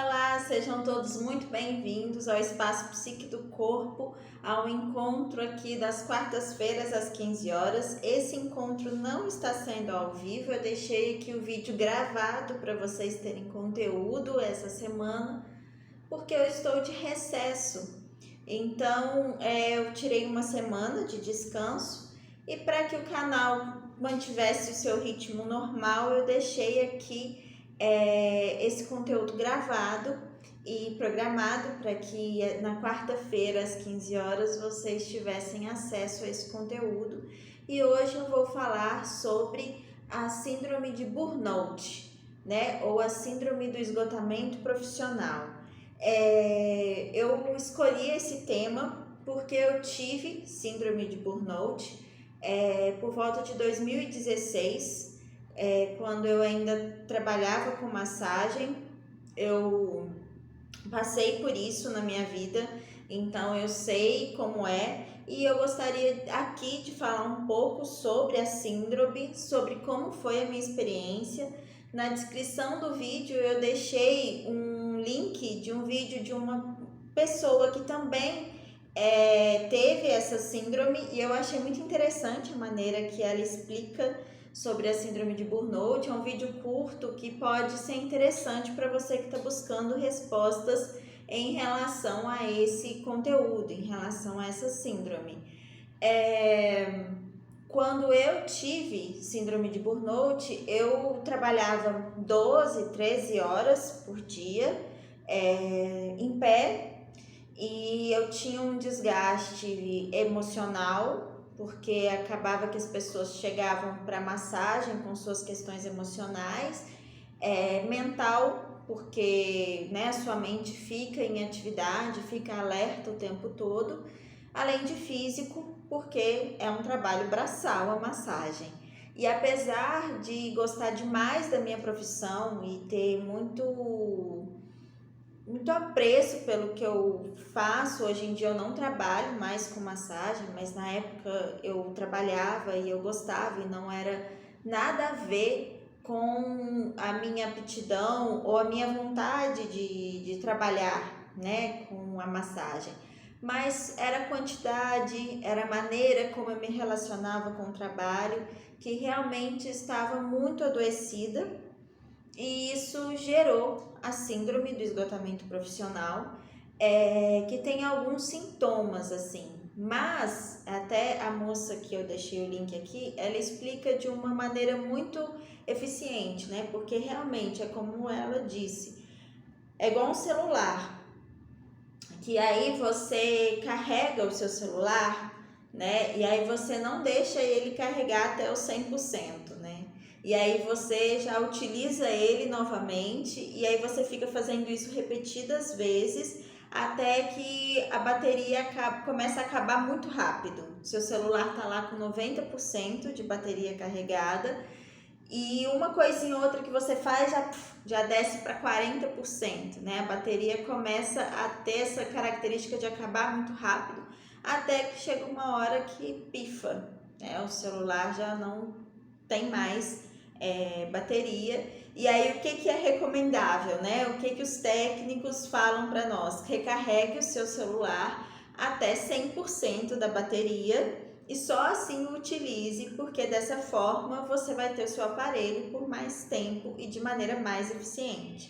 Olá, sejam todos muito bem-vindos ao Espaço Psique do Corpo, ao encontro aqui das quartas-feiras às 15 horas. Esse encontro não está sendo ao vivo, eu deixei aqui o vídeo gravado para vocês terem conteúdo essa semana, porque eu estou de recesso. Então, eu tirei uma semana de descanso e para que o canal mantivesse o seu ritmo normal, eu deixei aqui esse conteúdo gravado e programado para que na quarta-feira às 15 horas vocês tivessem acesso a esse conteúdo. E hoje eu vou falar sobre a síndrome de burnout, né? Ou a síndrome do esgotamento profissional. Eu escolhi esse tema porque eu tive síndrome de burnout por volta de 2016. Quando eu ainda trabalhava com massagem, eu passei por isso na minha vida, então eu sei como é, e eu gostaria aqui de falar um pouco sobre a síndrome, sobre como foi a minha experiência. Na descrição do vídeo eu deixei um link de um vídeo de uma pessoa que também teve essa síndrome, e eu achei muito interessante a maneira que ela explica sobre a síndrome de burnout. É um vídeo curto que pode ser interessante para você que está buscando respostas em relação a esse conteúdo, em relação a essa síndrome. Quando eu tive síndrome de burnout, eu trabalhava 12, 13 horas por dia em pé, e eu tinha um desgaste emocional, porque acabava que as pessoas chegavam para massagem com suas questões emocionais, mental, porque a sua mente fica em atividade, fica alerta o tempo todo, além de físico, porque é um trabalho braçal a massagem. E apesar de gostar demais da minha profissão e ter muito apreço pelo que eu faço, hoje em dia eu não trabalho mais com massagem, mas na época eu trabalhava e eu gostava, e não era nada a ver com a minha aptidão ou a minha vontade de trabalhar, com a massagem. Mas era a quantidade, era a maneira como eu me relacionava com o trabalho, que realmente estava muito adoecida. E isso gerou a síndrome do esgotamento profissional, que tem alguns sintomas assim, mas até a moça que eu deixei o link aqui, ela explica de uma maneira muito eficiente, porque realmente é como ela disse, é igual um celular, que aí você carrega o seu celular, e aí você não deixa ele carregar até os 100%, e aí você já utiliza ele novamente, e aí você fica fazendo isso repetidas vezes, até que a bateria começa a acabar muito rápido. Seu celular tá lá com 90% de bateria carregada, e uma coisinha ou outra que você faz já desce para 40%, A bateria começa a ter essa característica de acabar muito rápido, até que chega uma hora que pifa, O celular já não tem mais bateria. E aí o que é recomendável, O que os técnicos falam para nós? Recarregue o seu celular até 100% da bateria e só assim o utilize, porque dessa forma você vai ter o seu aparelho por mais tempo e de maneira mais eficiente.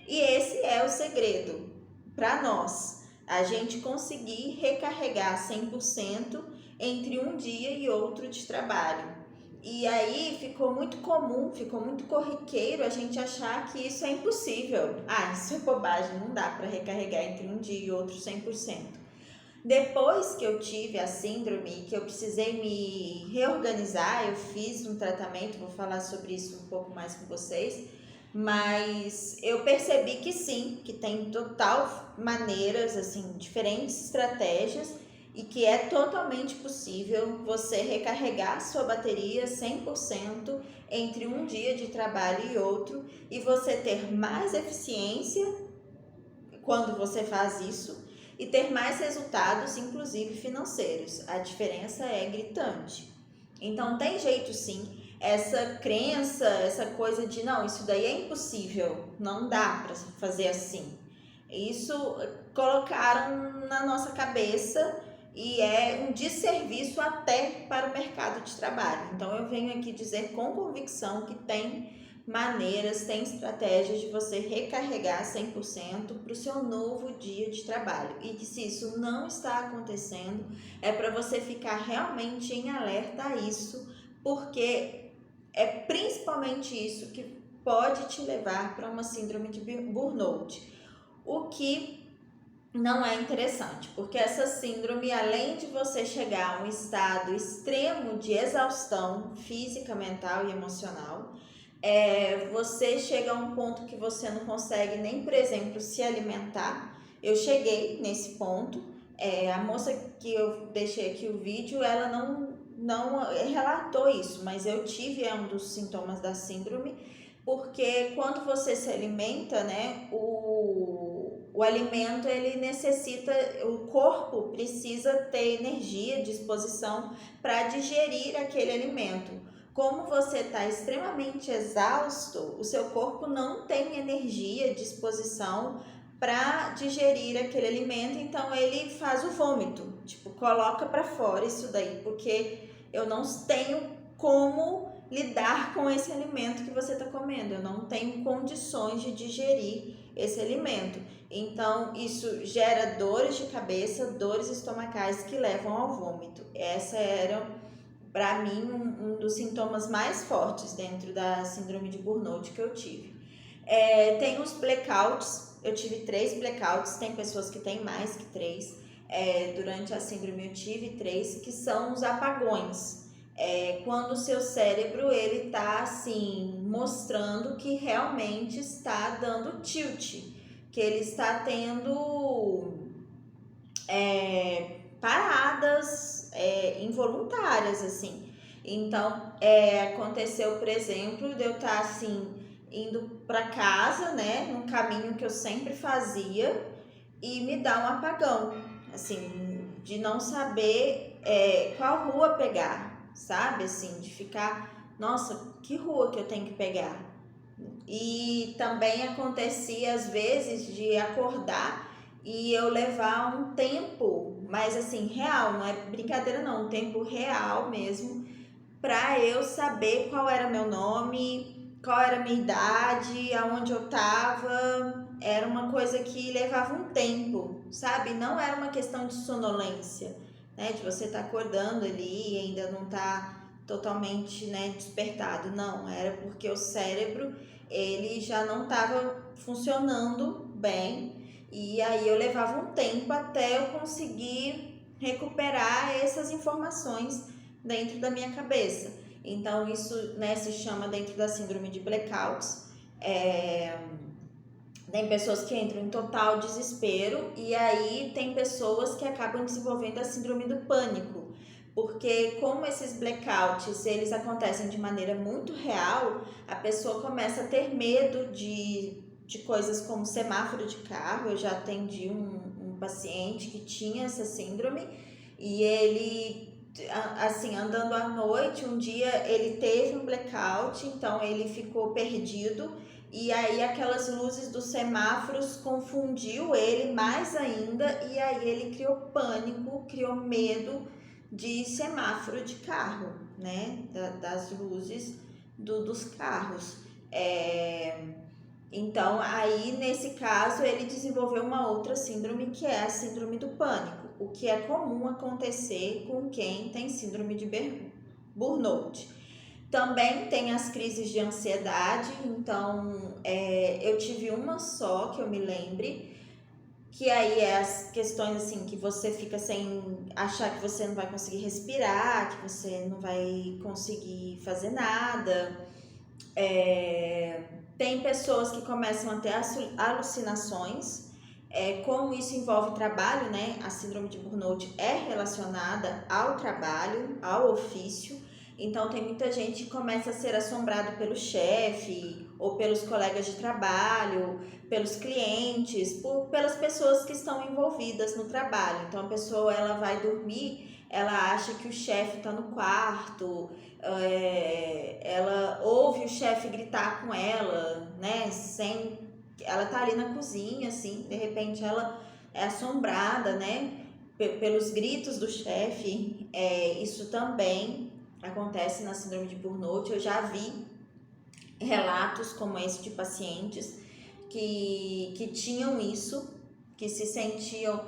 E esse é o segredo para nós, a gente conseguir recarregar 100% entre um dia e outro de trabalho. E aí ficou muito comum, ficou muito corriqueiro a gente achar que isso é impossível. Isso é bobagem, não dá para recarregar entre um dia e outro 100%. Depois que eu tive a síndrome, que eu precisei me reorganizar, eu fiz um tratamento, vou falar sobre isso um pouco mais com vocês, mas eu percebi que sim, que tem total maneiras, assim, diferentes estratégias, e que é totalmente possível você recarregar sua bateria 100% entre um dia de trabalho e outro, e você ter mais eficiência quando você faz isso e ter mais resultados, inclusive financeiros. A diferença é gritante. Então tem jeito sim. essa crença, essa coisa de não, isso daí é impossível, não dá para fazer assim. Isso colocaram na nossa cabeça e é um desserviço até para o mercado de trabalho. Então eu venho aqui dizer com convicção que tem maneiras, tem estratégias de você recarregar 100% para o seu novo dia de trabalho. E que se isso não está acontecendo, é para você ficar realmente em alerta a isso, porque é principalmente isso que pode te levar para uma síndrome de burnout. O que não é interessante, porque essa síndrome, além de você chegar a um estado extremo de exaustão física, mental e emocional, você chega a um ponto que você não consegue nem, por exemplo, se alimentar. Eu cheguei nesse ponto, a moça que eu deixei aqui o vídeo, ela não relatou isso, mas eu tive um dos sintomas da síndrome, porque quando você se alimenta, né, o alimento, ele necessita, o corpo precisa ter energia, disposição para digerir aquele alimento. Como você está extremamente exausto, o seu corpo não tem energia, disposição para digerir aquele alimento, então ele faz o vômito, tipo, coloca para fora isso daí, porque eu não tenho como lidar com esse alimento que você está comendo, eu não tenho condições de digerir esse alimento. Então, isso gera dores de cabeça, dores estomacais que levam ao vômito. Essa era, para mim, um dos sintomas mais fortes dentro da síndrome de burnout que eu tive. Tem os blackouts, eu tive 3 blackouts, tem pessoas que têm mais que 3. Durante a síndrome eu tive 3, que são os apagões. Quando o seu cérebro ele tá assim mostrando que realmente está dando tilt, que ele está tendo paradas involuntárias assim. Então aconteceu, por exemplo, de eu estar assim indo para casa, né, num caminho que eu sempre fazia e me dar um apagão, assim, de não saber qual rua pegar, sabe, assim, de ficar, nossa, que rua que eu tenho que pegar. E também acontecia às vezes de acordar e eu levar um tempo, mas assim, real, não é brincadeira não, um tempo real mesmo, para eu saber qual era meu nome, qual era a minha idade, aonde eu tava. Era uma coisa que levava um tempo, sabe? Não era uma questão de sonolência, né? De você estar acordando ali e ainda não tá totalmente, né, despertado. Não, era porque o cérebro, ele já não estava funcionando bem. E aí eu levava um tempo até eu conseguir recuperar essas informações dentro da minha cabeça. Então isso, né, se chama dentro da síndrome de blackouts. Tem pessoas que entram em total desespero e aí tem pessoas que acabam desenvolvendo a síndrome do pânico, porque como esses blackouts eles acontecem de maneira muito real, a pessoa começa a ter medo de coisas como semáforo de carro. Eu já atendi um paciente que tinha essa síndrome e ele, assim, andando à noite, um dia ele teve um blackout, então ele ficou perdido. E aí aquelas luzes dos semáforos confundiu ele mais ainda e aí ele criou pânico, criou medo de semáforo de carro, né? Das luzes dos carros. Então aí nesse caso ele desenvolveu uma outra síndrome que é a síndrome do pânico, o que é comum acontecer com quem tem síndrome de burnout. Também tem as crises de ansiedade, então eu tive uma só que eu me lembre, que aí é as questões assim que você fica sem achar que você não vai conseguir respirar, que você não vai conseguir fazer nada. Tem pessoas que começam a ter alucinações, como isso envolve trabalho, né? A síndrome de burnout é relacionada ao trabalho, ao ofício. Então tem muita gente que começa a ser assombrado pelo chefe ou pelos colegas de trabalho, pelos clientes, pelas pessoas que estão envolvidas no trabalho. Então a pessoa ela vai dormir, ela acha que o chefe está no quarto, ela ouve o chefe gritar com ela, né? Ela tá ali na cozinha, assim, de repente ela é assombrada, né? Pelos gritos do chefe. Isso também acontece na síndrome de burnout. Eu já vi relatos como esse de pacientes que tinham isso, que se sentiam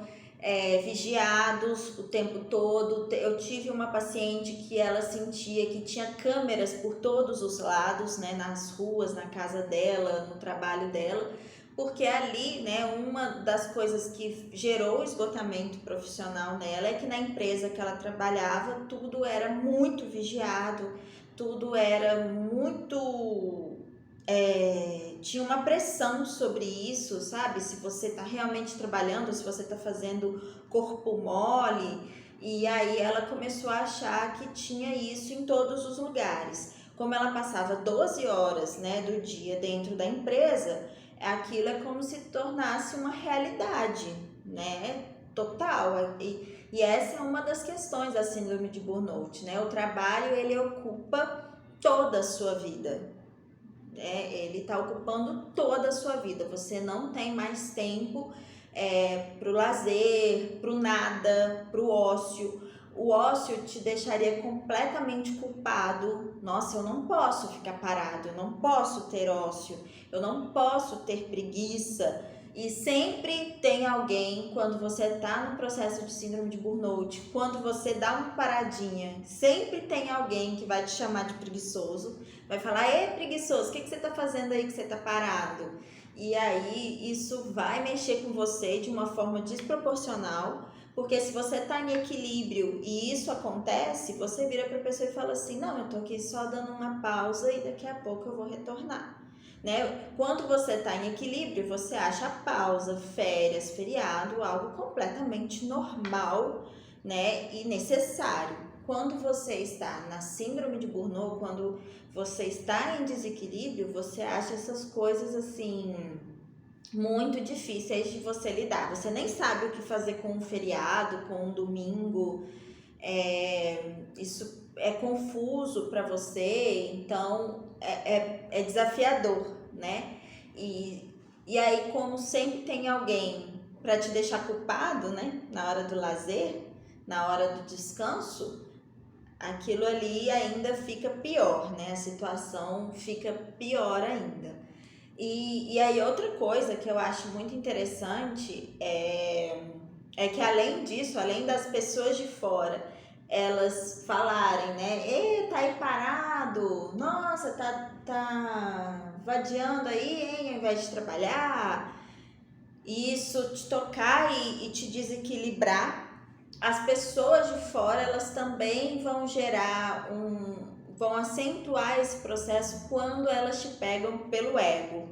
vigiados o tempo todo. Eu tive uma paciente que ela sentia que tinha câmeras por todos os lados, né, nas ruas, na casa dela, no trabalho dela, porque ali, né, uma das coisas que gerou o esgotamento profissional nela é que na empresa que ela trabalhava, tudo era muito vigiado, tudo era muito... tinha uma pressão sobre isso, sabe? Se você tá realmente trabalhando, se você tá fazendo corpo mole. E aí ela começou a achar que tinha isso em todos os lugares. Como ela passava 12 horas, né, do dia dentro da empresa, aquilo é como se tornasse uma realidade, né? Total. E essa é uma das questões da síndrome de burnout, né? O trabalho, ele ocupa toda a sua vida. Ele está ocupando toda a sua vida. Você não tem mais tempo para o lazer, para o nada, para o ócio. O ócio te deixaria completamente culpado. Nossa, eu não posso ficar parado, eu não posso ter ócio, eu não posso ter preguiça. E sempre tem alguém, quando você está no processo de síndrome de burnout, quando você dá uma paradinha, sempre tem alguém que vai te chamar de preguiçoso, vai falar: "Ei, preguiçoso, o que você está fazendo aí que você está parado?" E aí isso vai mexer com você de uma forma desproporcional, porque se você está em equilíbrio e isso acontece, você vira para a pessoa e fala assim: "Não, eu tô aqui só dando uma pausa e daqui a pouco eu vou retornar." Né? Quando você está em equilíbrio, você acha pausa, férias, feriado, algo completamente normal, né? E necessário. Quando você está na síndrome de burnout, quando você está em desequilíbrio, você acha essas coisas assim muito difíceis de você lidar. Você nem sabe o que fazer com um feriado, com um domingo. Isso é confuso para você, então é desafiador, né? E aí, como sempre tem alguém para te deixar culpado, né? Na hora do lazer, na hora do descanso, aquilo ali ainda fica pior, né? A situação fica pior ainda. E aí, outra coisa que eu acho muito interessante é que, além disso, além das pessoas de fora elas falarem, né? Tá aí parado, nossa, tá vadiando aí, hein, ao invés de trabalhar. Isso te tocar e te desequilibrar. As pessoas de fora, elas também vão vão acentuar esse processo quando elas te pegam pelo ego.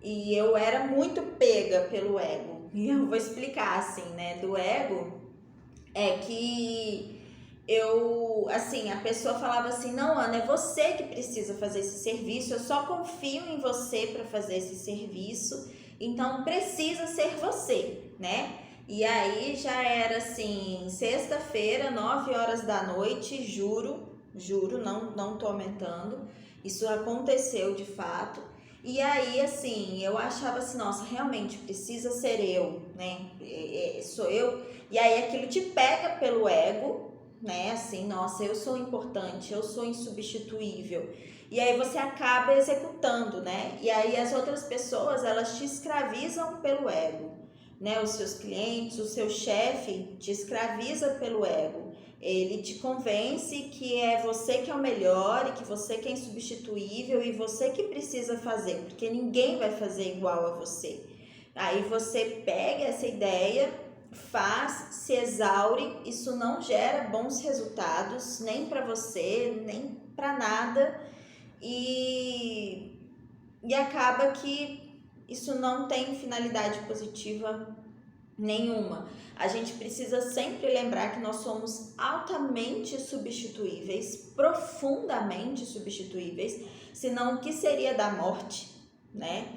E eu era muito pega pelo ego. E eu vou explicar assim, né? Do ego é que a pessoa falava assim: "Não, Ana, é você que precisa fazer esse serviço, eu só confio em você para fazer esse serviço, então precisa ser você", né? E aí já era assim, sexta-feira, 9 horas da noite, juro, não tô aumentando, isso aconteceu de fato. E aí, assim, eu achava assim: nossa, realmente precisa ser eu, né? Sou eu. E aí aquilo te pega pelo ego, né? Assim, nossa, eu sou importante, eu sou insubstituível. E aí você acaba executando, né? E aí as outras pessoas, elas te escravizam pelo ego, né? Os seus clientes, o seu chefe te escraviza pelo ego. Ele te convence que é você que é o melhor e que você que é insubstituível e você que precisa fazer, porque ninguém vai fazer igual a você. Aí você pega essa ideia, faz, se exaure, isso não gera bons resultados, nem para você, nem para nada, e acaba que isso não tem finalidade positiva nenhuma. A gente precisa sempre lembrar que nós somos altamente substituíveis, profundamente substituíveis, senão o que seria da morte, né?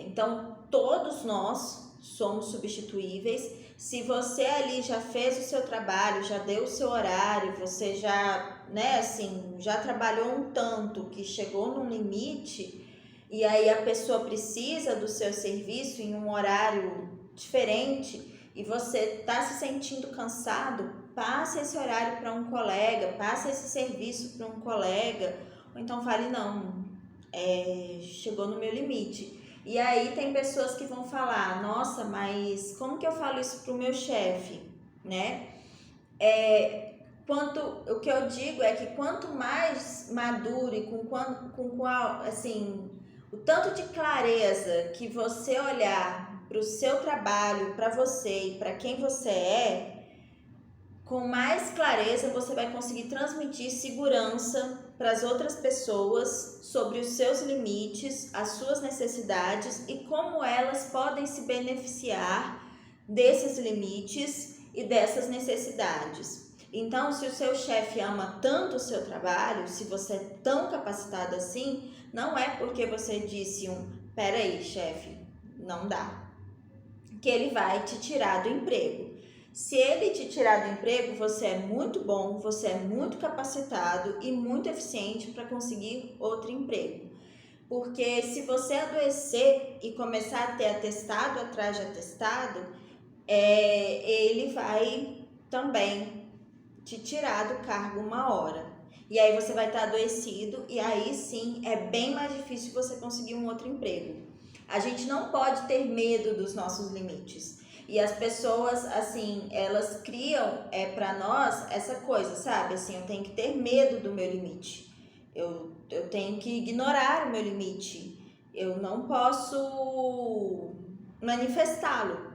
Então, todos nós somos substituíveis. Se você ali já fez o seu trabalho, já deu o seu horário, você já, né, assim, já trabalhou um tanto que chegou num limite, e aí a pessoa precisa do seu serviço em um horário diferente e você está se sentindo cansado, passe esse horário para um colega, passe esse serviço para um colega, ou então fale, não, chegou no meu limite. E aí tem pessoas que vão falar, nossa, mas como que eu falo isso pro meu chefe, né? O que eu digo é que quanto mais maduro e assim, o tanto de clareza que você olhar para o seu trabalho, para você e para quem você é, com mais clareza você vai conseguir transmitir segurança para as outras pessoas sobre os seus limites, as suas necessidades e como elas podem se beneficiar desses limites e dessas necessidades. Então, se o seu chefe ama tanto o seu trabalho, se você é tão capacitado assim, não é porque você disse peraí, chefe, não dá, que ele vai te tirar do emprego. Se ele te tirar do emprego, você é muito bom, você é muito capacitado e muito eficiente para conseguir outro emprego. Porque se você adoecer e começar a ter atestado atrás de atestado, ele vai também te tirar do cargo uma hora. E aí você vai estar adoecido e aí sim é bem mais difícil você conseguir um outro emprego. A gente não pode ter medo dos nossos limites. E as pessoas, assim, elas criam para nós essa coisa, sabe? Assim, eu tenho que ter medo do meu limite. Eu tenho que ignorar o meu limite. Eu não posso manifestá-lo,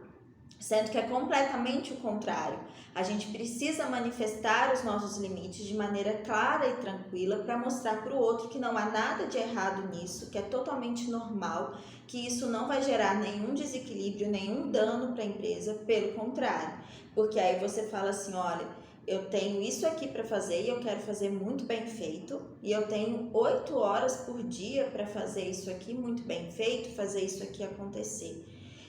sendo que é completamente o contrário. A gente precisa manifestar os nossos limites de maneira clara e tranquila para mostrar para o outro que não há nada de errado nisso, que é totalmente normal, que isso não vai gerar nenhum desequilíbrio, nenhum dano para a empresa, pelo contrário. Porque aí você fala assim, olha, eu tenho isso aqui para fazer e eu quero fazer muito bem feito, e eu tenho 8 horas por dia para fazer isso aqui muito bem feito, fazer isso aqui acontecer.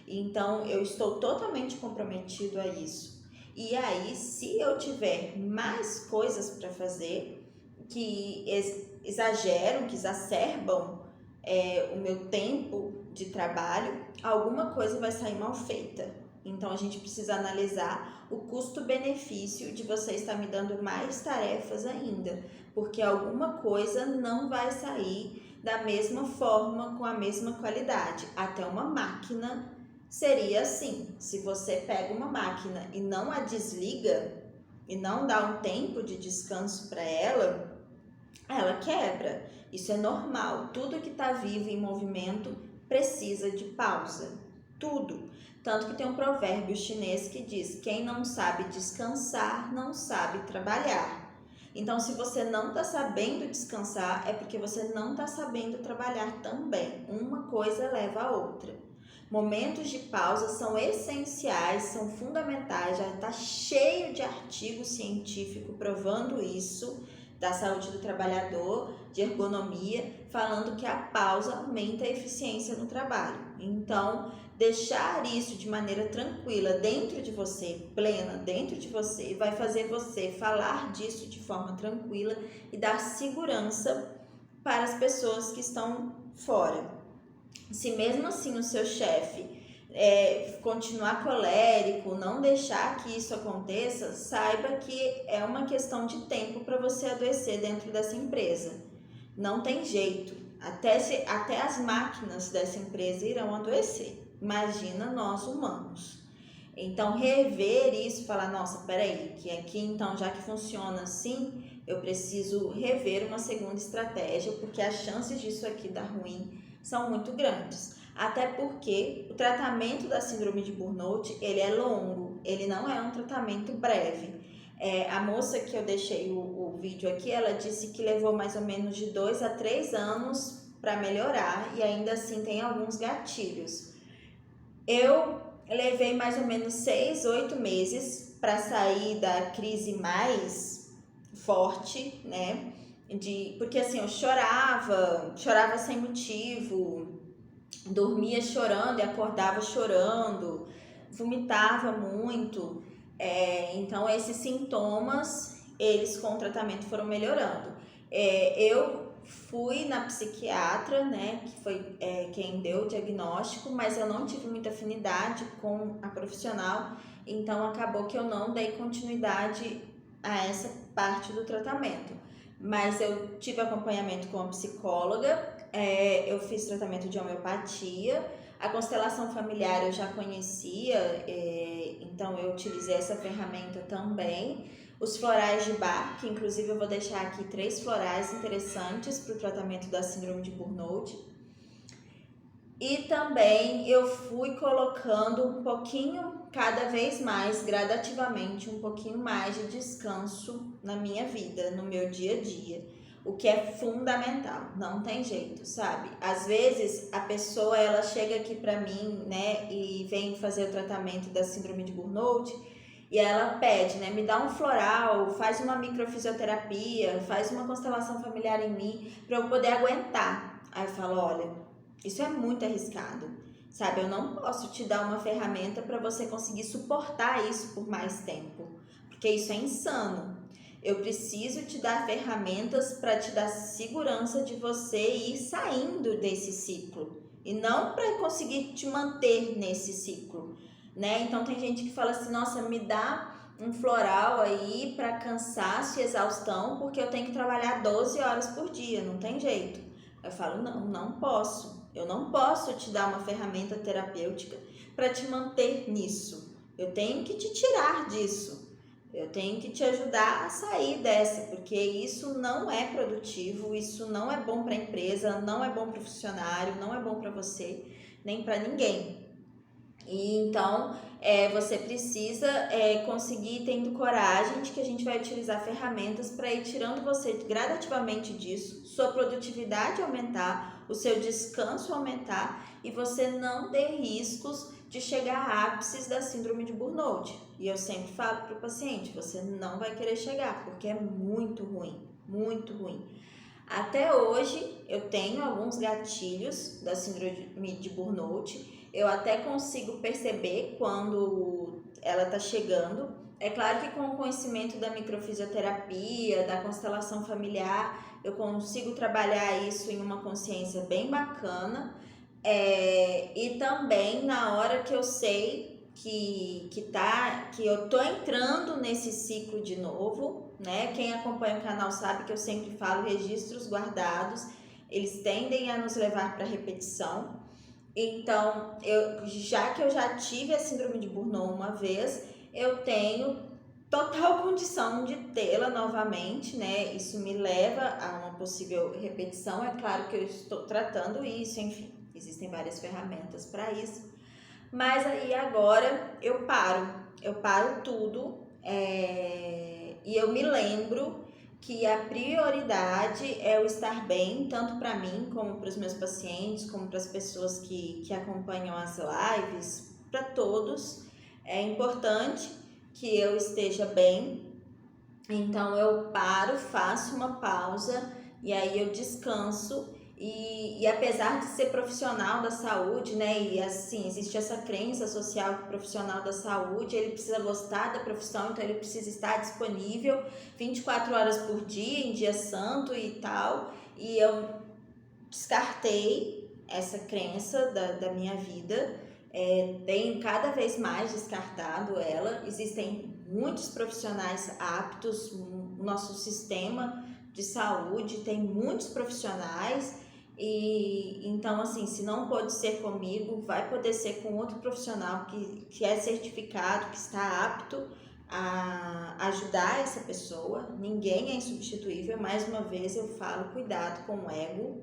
Então, eu estou totalmente comprometido a isso. E aí, se eu tiver mais coisas para fazer que exageram, que exacerbam o meu tempo de trabalho, alguma coisa vai sair mal feita. Então, a gente precisa analisar o custo-benefício de você estar me dando mais tarefas ainda, porque alguma coisa não vai sair da mesma forma, com a mesma qualidade. Até uma máquina seria assim, se você pega uma máquina e não a desliga e não dá um tempo de descanso para ela quebra. Isso é normal. Tudo que está vivo em movimento precisa de pausa. Tudo. Tanto que tem um provérbio chinês que diz: quem não sabe descansar, não sabe trabalhar. Então, se você não está sabendo descansar, é porque você não está sabendo trabalhar também. Uma coisa leva a outra. Momentos de pausa são essenciais, são fundamentais, já está cheio de artigo científico provando isso, da saúde do trabalhador, de ergonomia, falando que a pausa aumenta a eficiência no trabalho. Então, deixar isso de maneira tranquila dentro de você, plena dentro de você, vai fazer você falar disso de forma tranquila e dar segurança para as pessoas que estão fora. Se mesmo assim o seu chefe continuar colérico, não deixar que isso aconteça, saiba que é uma questão de tempo para você adoecer dentro dessa empresa. Não tem jeito, até as máquinas dessa empresa irão adoecer. Imagina nós humanos. Então, rever isso, falar, nossa, peraí, que aqui então, já que funciona assim, eu preciso rever uma segunda estratégia, porque as chances disso aqui dar ruim são muito grandes. Até porque o tratamento da síndrome de burnout, ele é longo, ele não é um tratamento breve. A moça que eu deixei o vídeo aqui, ela disse que levou mais ou menos de 2 a 3 anos para melhorar e ainda assim tem alguns gatilhos. Eu levei mais ou menos 6, 8 meses para sair da crise mais forte, né? Porque assim, eu chorava sem motivo, dormia chorando e acordava chorando, vomitava muito. Então esses sintomas, eles com o tratamento foram melhorando. Eu fui na psiquiatra, né, que foi quem deu o diagnóstico, mas eu não tive muita afinidade com a profissional, então acabou que eu não dei continuidade a essa parte do tratamento. Mas eu tive acompanhamento com a psicóloga, eu fiz tratamento de homeopatia, a constelação familiar eu já conhecia, então eu utilizei essa ferramenta também. Os florais de Bach, que inclusive eu vou deixar aqui 3 florais interessantes para o tratamento da síndrome de Burnout. E também eu fui colocando um pouquinho, cada vez mais, gradativamente, um pouquinho mais de descanso na minha vida, no meu dia a dia. O que é fundamental, não tem jeito, sabe? Às vezes a pessoa, ela chega aqui pra mim, né, e vem fazer o tratamento da síndrome de Burnout, e ela pede, né, me dá um floral, faz uma microfisioterapia, faz uma constelação familiar em mim, pra eu poder aguentar. Aí eu falo, olha, isso é muito arriscado, sabe? Eu não posso te dar uma ferramenta para você conseguir suportar isso por mais tempo, porque isso é insano. Eu preciso te dar ferramentas para te dar segurança de você ir saindo desse ciclo e não para conseguir te manter nesse ciclo, né? Então tem gente que fala assim, nossa, me dá um floral aí para cansaço e exaustão, porque eu tenho que trabalhar 12 horas por dia, não tem jeito. Eu falo, não posso. Eu não posso te dar uma ferramenta terapêutica para te manter nisso. Eu tenho que te tirar disso. Eu tenho que te ajudar a sair dessa, porque isso não é produtivo, isso não é bom para a empresa, não é bom para o funcionário, não é bom para você, nem para ninguém. E então você precisa conseguir tendo coragem de que a gente vai utilizar ferramentas para ir tirando você gradativamente disso, sua produtividade aumentar, o seu descanso aumentar e você não ter riscos de chegar a ápices da síndrome de Burnout. E eu sempre falo para o paciente, você não vai querer chegar, porque é muito ruim, muito ruim. Até hoje eu tenho alguns gatilhos da síndrome de Burnout, eu até consigo perceber quando ela está chegando. É claro que com o conhecimento da microfisioterapia, da constelação familiar, eu consigo trabalhar isso em uma consciência bem bacana. E também na hora que eu sei que eu tô entrando nesse ciclo de novo, né? Quem acompanha o canal sabe que eu sempre falo registros guardados, eles tendem a nos levar para repetição. Então, já que eu já tive a síndrome de Burnout uma vez, eu tenho total condição de tê-la novamente, né? Isso me leva a uma possível repetição. É claro que eu estou tratando isso, enfim, existem várias ferramentas para isso. Mas aí agora eu paro tudo e eu me lembro que a prioridade é o estar bem, tanto para mim, como para os meus pacientes, como para as pessoas que acompanham as lives, para todos. É importante que eu esteja bem, então eu paro, faço uma pausa e aí eu descanso. E apesar de ser profissional da saúde, né, e assim, existe essa crença social que o profissional da saúde, ele precisa gostar da profissão, então ele precisa estar disponível 24 horas por dia, em dia santo e tal, e eu descartei essa crença da minha vida, tenho cada vez mais descartado ela. Existem muitos profissionais aptos, o nosso sistema de saúde tem muitos profissionais. E então, assim, se não pode ser comigo, vai poder ser com outro profissional que é certificado, que está apto a ajudar essa pessoa. Ninguém é insubstituível. Mais uma vez eu falo, cuidado com o ego,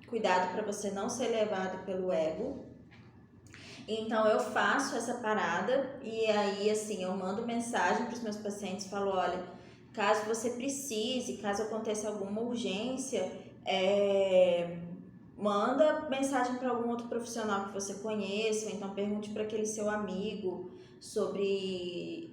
cuidado para você não ser levado pelo ego. Então eu faço essa parada e aí, assim, eu mando mensagem para os meus pacientes, falo, olha, caso você precise, caso aconteça alguma urgência, manda mensagem para algum outro profissional que você conheça, ou então pergunte para aquele seu amigo sobre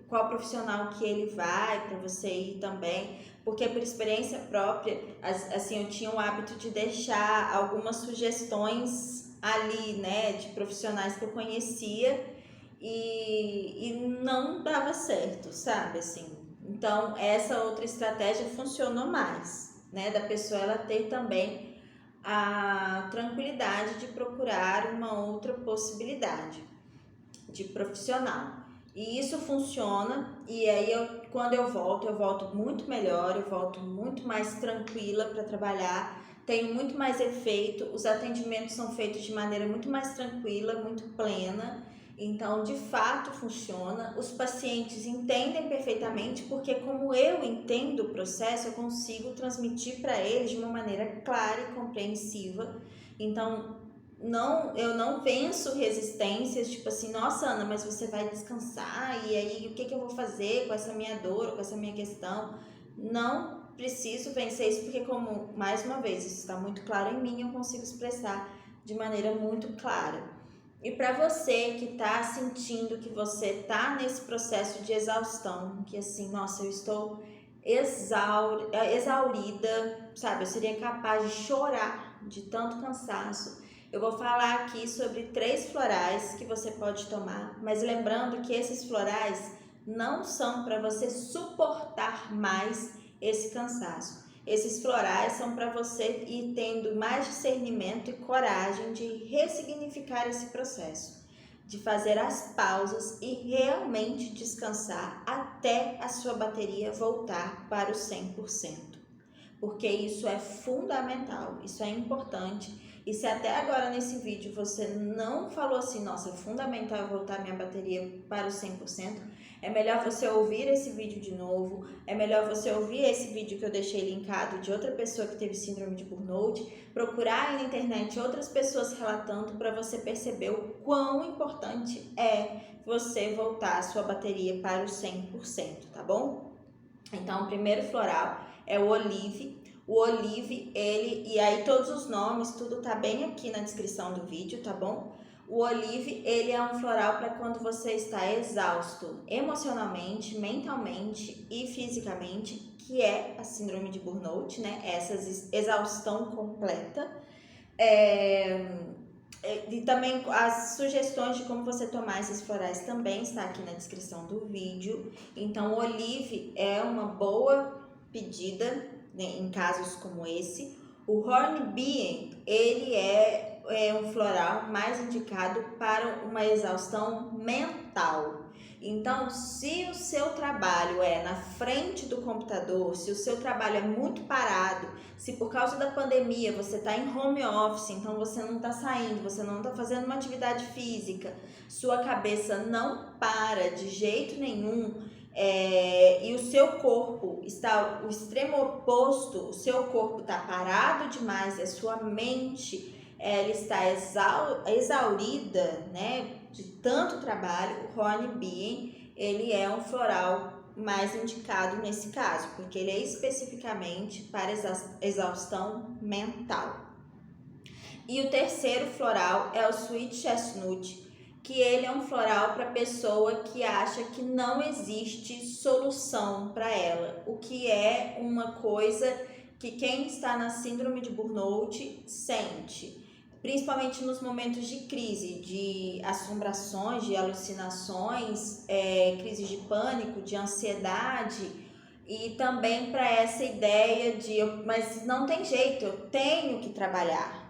qual profissional que ele vai, para você ir também, porque por experiência própria, assim, eu tinha o hábito de deixar algumas sugestões ali, né, de profissionais que eu conhecia e não dava certo, sabe, assim. Então, essa outra estratégia funcionou mais, né, da pessoa ela ter também a tranquilidade de procurar uma outra possibilidade de profissional. E isso funciona, e aí quando eu volto muito melhor, eu volto muito mais tranquila para trabalhar, tenho muito mais efeito, os atendimentos são feitos de maneira muito mais tranquila, muito plena, então de fato funciona, os pacientes entendem perfeitamente, porque como eu entendo o processo, eu consigo transmitir para eles de uma maneira clara e compreensiva, então eu não venço resistências, tipo assim, nossa, Ana, mas você vai descansar, e aí o que eu vou fazer com essa minha dor, com essa minha questão? Não preciso vencer isso, porque como, mais uma vez, isso está muito claro em mim, eu consigo expressar de maneira muito clara. E para você que está sentindo que você está nesse processo de exaustão, que assim, nossa, eu estou exaurida, sabe? Eu seria capaz de chorar de tanto cansaço. Eu vou falar aqui sobre 3 florais que você pode tomar, mas lembrando que esses florais não são para você suportar mais esse cansaço. Esses florais são para você ir tendo mais discernimento e coragem de ressignificar esse processo, de fazer as pausas e realmente descansar até a sua bateria voltar para o 100%. Porque isso é fundamental, isso é importante. E se até agora nesse vídeo você não falou assim, nossa, é fundamental eu voltar minha bateria para o 100%, é melhor você ouvir esse vídeo de novo, é melhor você ouvir esse vídeo que eu deixei linkado de outra pessoa que teve síndrome de burnout, procurar aí na internet outras pessoas relatando para você perceber o quão importante é você voltar a sua bateria para o 100%, tá bom? Então, o primeiro floral é o Olive. O Olive, e aí todos os nomes, tudo tá bem aqui na descrição do vídeo, tá bom? O Olive, ele é um floral para quando você está exausto emocionalmente, mentalmente e fisicamente, que é a síndrome de burnout, né? Essa exaustão completa. E também as sugestões de como você tomar esses florais também está aqui na descrição do vídeo. Então, o Olive é uma boa pedida, né, em casos como esse. O Hornbeam, ele é um floral mais indicado para uma exaustão mental. Então, se o seu trabalho é na frente do computador, se o seu trabalho é muito parado, se por causa da pandemia você está em home office, então você não está saindo, você não está fazendo uma atividade física, sua cabeça não para de jeito nenhum, e o seu corpo está o extremo oposto, o seu corpo está parado demais, a sua mente ela está exaurida, né, de tanto trabalho, o Hornbeam, ele é um floral mais indicado nesse caso, porque ele é especificamente para exaustão mental. E o terceiro floral é o Sweet Chestnut, que ele é um floral para pessoa que acha que não existe solução para ela, o que é uma coisa que quem está na síndrome de burnout sente, principalmente nos momentos de crise, de assombrações, de alucinações, crise de pânico, de ansiedade, e também para essa ideia de, mas não tem jeito, eu tenho que trabalhar,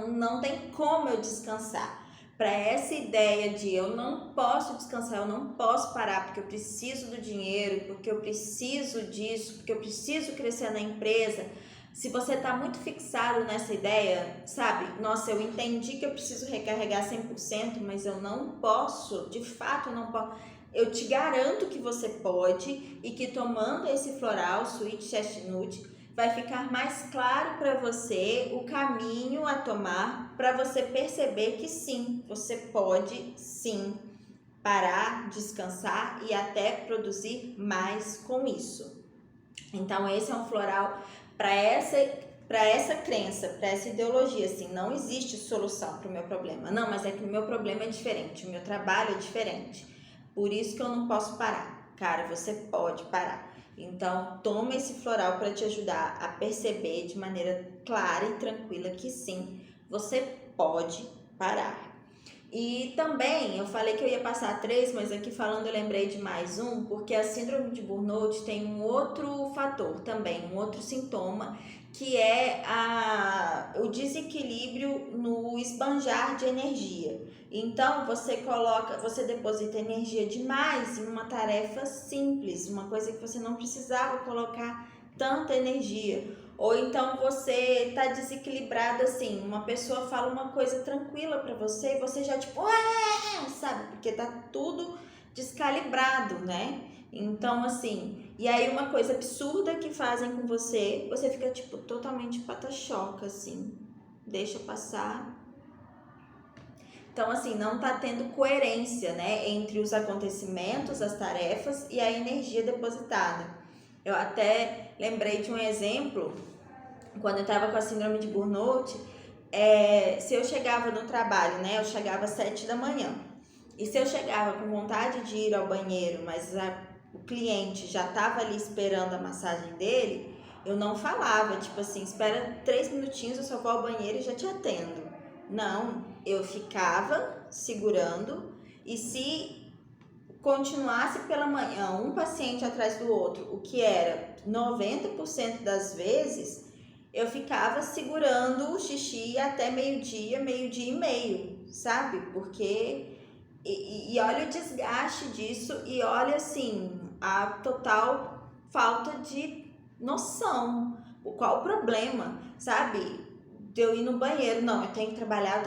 não tem como eu descansar. Para essa ideia de eu não posso descansar, eu não posso parar porque eu preciso do dinheiro, porque eu preciso disso, porque eu preciso crescer na empresa. Se você está muito fixado nessa ideia, sabe? Nossa, eu entendi que eu preciso recarregar 100%, mas eu não posso, de fato eu não posso. Eu te garanto que você pode e que tomando esse floral, Sweet Chestnut, vai ficar mais claro para você o caminho a tomar para você perceber que sim, você pode sim parar, descansar e até produzir mais com isso. Então esse é um floral Para essa crença, para essa ideologia, assim, não existe solução para o meu problema. Não, mas é que o meu problema é diferente, o meu trabalho é diferente. Por isso que eu não posso parar. Cara, você pode parar. Então, toma esse floral para te ajudar a perceber de maneira clara e tranquila que sim, você pode parar. E também, eu falei que eu ia passar 3, mas aqui falando eu lembrei de mais um, porque a síndrome de burnout tem um outro fator também, um outro sintoma, que é o desequilíbrio no esbanjar de energia. Então, você deposita energia demais em uma tarefa simples, uma coisa que você não precisava colocar tanta energia. Ou então você tá desequilibrado assim, uma pessoa fala uma coisa tranquila pra você e você já tipo, sabe? Porque tá tudo descalibrado, né? Então assim, e aí uma coisa absurda que fazem com você, você fica tipo totalmente pata-choca assim, deixa passar. Então assim, não tá tendo coerência, né, entre os acontecimentos, as tarefas e a energia depositada. Eu até lembrei de um exemplo, quando eu estava com a síndrome de burnout, se eu chegava no trabalho, né, eu chegava às 7 da manhã, e se eu chegava com vontade de ir ao banheiro, mas o cliente já estava ali esperando a massagem dele, eu não falava, tipo assim, espera 3 minutinhos, eu só vou ao banheiro e já te atendo. Não, eu ficava segurando, e se continuasse pela manhã um paciente atrás do outro, o que era 90% das vezes, eu ficava segurando o xixi até meio-dia, meio-dia e meio, sabe? Porque, e olha o desgaste disso, e olha assim, a total falta de noção. Qual o problema, sabe? De eu ir no banheiro, não, eu tenho que trabalhar,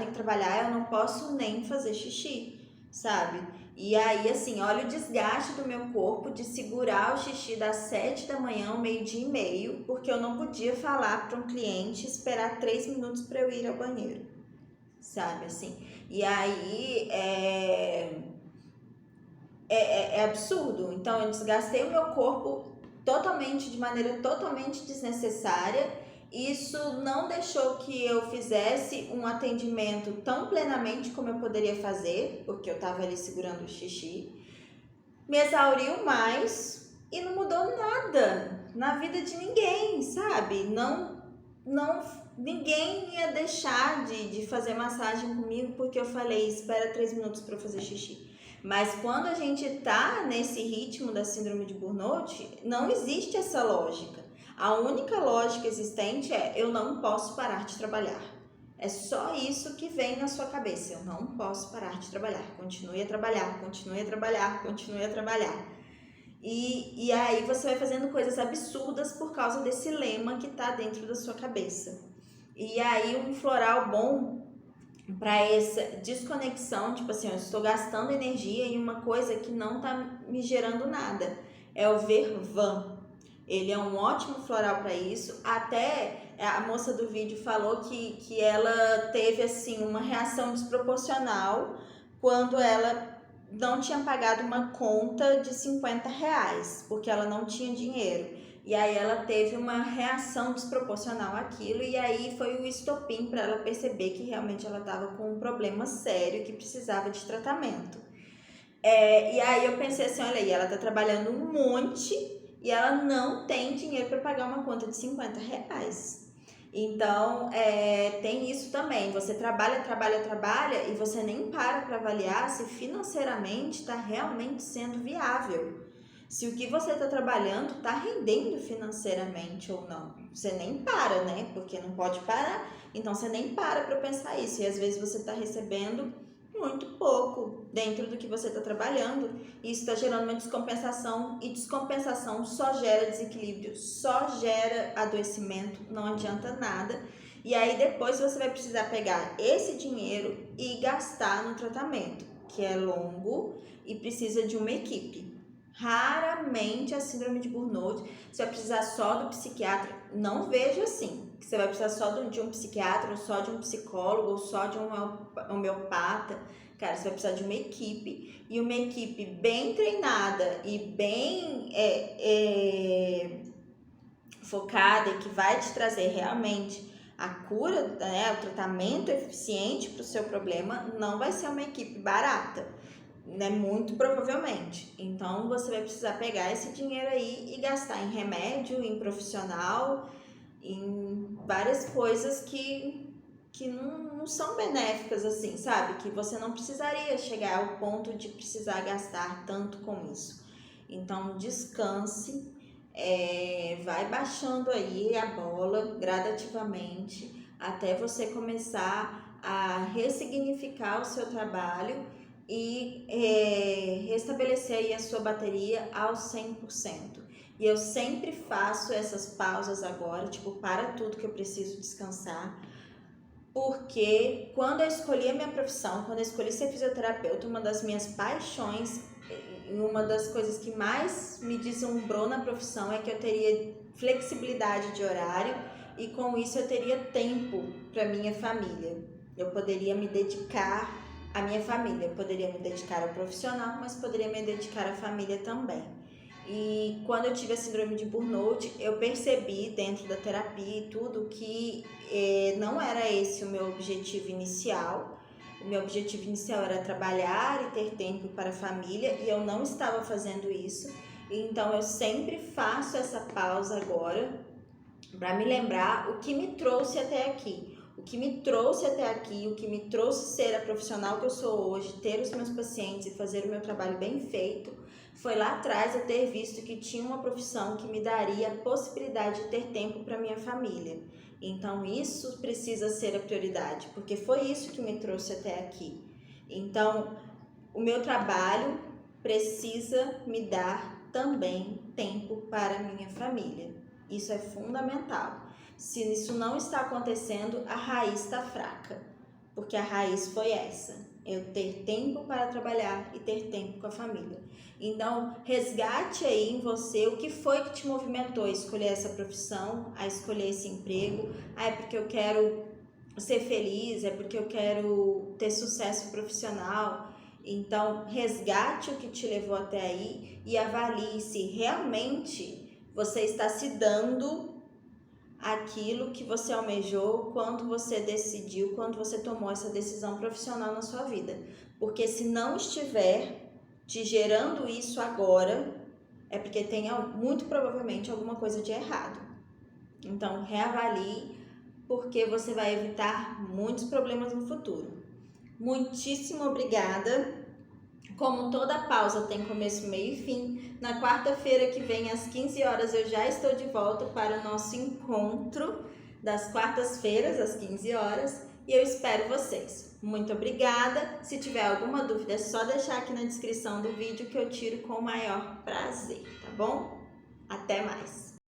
eu não posso nem fazer xixi, sabe? E aí, assim, olha o desgaste do meu corpo de segurar o xixi das 7 da manhã ao meio-dia e meio, porque eu não podia falar para um cliente esperar 3 minutos para eu ir ao banheiro, sabe, assim. E aí, é absurdo. Então, eu desgastei o meu corpo totalmente, de maneira totalmente desnecessária. Isso não deixou que eu fizesse um atendimento tão plenamente como eu poderia fazer, porque eu estava ali segurando o xixi. Me exauriu mais e não mudou nada na vida de ninguém, sabe? Ninguém ia deixar de fazer massagem comigo porque eu falei, espera 3 minutos para eu fazer xixi. Mas quando a gente tá nesse ritmo da síndrome de burnout, não existe essa lógica. A única lógica existente é, eu não posso parar de trabalhar. É só isso que vem na sua cabeça. Eu não posso parar de trabalhar. Continue a trabalhar, continue a trabalhar, continue a trabalhar. E aí você vai fazendo coisas absurdas por causa desse lema que tá dentro da sua cabeça. E aí um floral bom para essa desconexão, tipo assim, eu estou gastando energia em uma coisa que não tá me gerando nada. É o Vervan. Ele é um ótimo floral para isso. Até a moça do vídeo falou que ela teve assim uma reação desproporcional quando ela não tinha pagado uma conta de R$ 50, porque ela não tinha dinheiro. E aí ela teve uma reação desproporcional àquilo, e aí foi o estopim para ela perceber que realmente ela estava com um problema sério que precisava de tratamento. E aí eu pensei assim, olha aí, ela tá trabalhando um monte e ela não tem dinheiro para pagar uma conta de R$ 50. Então, tem isso também. Você trabalha e você nem para avaliar se financeiramente está realmente sendo viável. Se o que você está trabalhando está rendendo financeiramente ou não. Você nem para, né? Porque não pode parar. Então, você nem para pensar isso. E às vezes você está recebendo muito pouco dentro do que você está trabalhando. Isso está gerando uma descompensação, e descompensação só gera desequilíbrio, só gera adoecimento, não adianta nada. E aí depois você vai precisar pegar esse dinheiro e gastar no tratamento, que é longo e precisa de uma equipe. Raramente a síndrome de burnout você vai precisar só do psiquiatra. Não vejo assim, que você vai precisar só de um psiquiatra, ou só de um psicólogo, ou só de um homeopata. Cara, você vai precisar de uma equipe, e uma equipe bem treinada e bem focada e que vai te trazer realmente a cura, né, o tratamento eficiente para o seu problema, não vai ser uma equipe barata, né, muito provavelmente. Então você vai precisar pegar esse dinheiro aí e gastar em remédio, em profissional, em várias coisas que não são benéficas assim, sabe? Que você não precisaria chegar ao ponto de precisar gastar tanto com isso. Então descanse, vai baixando aí a bola gradativamente até você começar a ressignificar o seu trabalho e restabelecer aí a sua bateria ao 100%. E eu sempre faço essas pausas agora, tipo, para tudo que eu preciso descansar, porque quando eu escolhi a minha profissão, quando eu escolhi ser fisioterapeuta, uma das minhas paixões e uma das coisas que mais me deslumbrou na profissão é que eu teria flexibilidade de horário e com isso eu teria tempo para minha família. Eu poderia me dedicar à minha família, eu poderia me dedicar ao profissional, mas poderia me dedicar à família também. E quando eu tive a síndrome de burnout, eu percebi dentro da terapia e tudo que não era esse o meu objetivo inicial. O meu objetivo inicial era trabalhar e ter tempo para a família e eu não estava fazendo isso. Então eu sempre faço essa pausa agora para me lembrar o que me trouxe até aqui. O que me trouxe até aqui, o que me trouxe ser a profissional que eu sou hoje, ter os meus pacientes e fazer o meu trabalho bem feito, foi lá atrás eu ter visto que tinha uma profissão que me daria a possibilidade de ter tempo para minha família. Então isso precisa ser a prioridade, porque foi isso que me trouxe até aqui. Então o meu trabalho precisa me dar também tempo para a minha família. Isso é fundamental. Se isso não está acontecendo, a raiz está fraca, porque a raiz foi essa: eu ter tempo para trabalhar e ter tempo com a família. Então, resgate aí em você o que foi que te movimentou a escolher essa profissão, a escolher esse emprego. É porque eu quero ser feliz, é porque eu quero ter sucesso profissional. Então, resgate o que te levou até aí e avalie se realmente você está se dando aquilo que você almejou quando você decidiu, quando você tomou essa decisão profissional na sua vida. Porque se não estiver te gerando isso agora, é porque tem muito provavelmente alguma coisa de errado. Então, reavalie, porque você vai evitar muitos problemas no futuro. Muitíssimo obrigada. Como toda pausa tem começo, meio e fim, na quarta-feira que vem às 15 horas eu já estou de volta para o nosso encontro das quartas-feiras às 15 horas e eu espero vocês. Muito obrigada. Se tiver alguma dúvida é só deixar aqui na descrição do vídeo que eu tiro com o maior prazer, tá bom? Até mais!